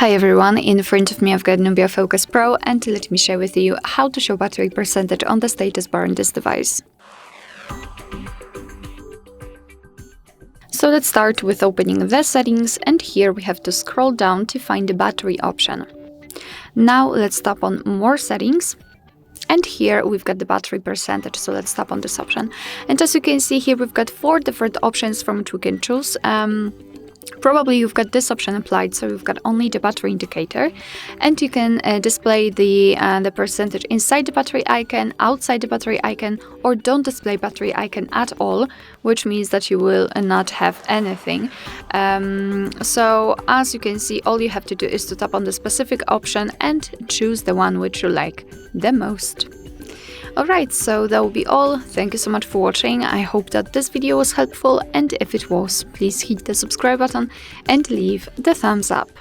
Hi everyone, in front of me I've got NUBIA Focus Pro, and let me share with you how to show battery percentage on the status bar on this device. So let's start with opening the settings, and here we have to scroll down to find the battery option. Now let's tap on more settings, and here we've got the battery percentage, so let's tap on this option. And as you can see here, we've got 4 different options from which we can choose. Probably you've got this option applied, so you've got only the battery indicator, and you can display the percentage inside the battery icon, outside the battery icon, or don't display battery icon at all, which means that you will not have anything. So as you can see, all you have to do is to tap on the specific option and choose the one which you like the most. Alright, so that will be all. Thank you so much for watching. I hope that this video was helpful, and if it was, please hit the subscribe button and leave the thumbs up.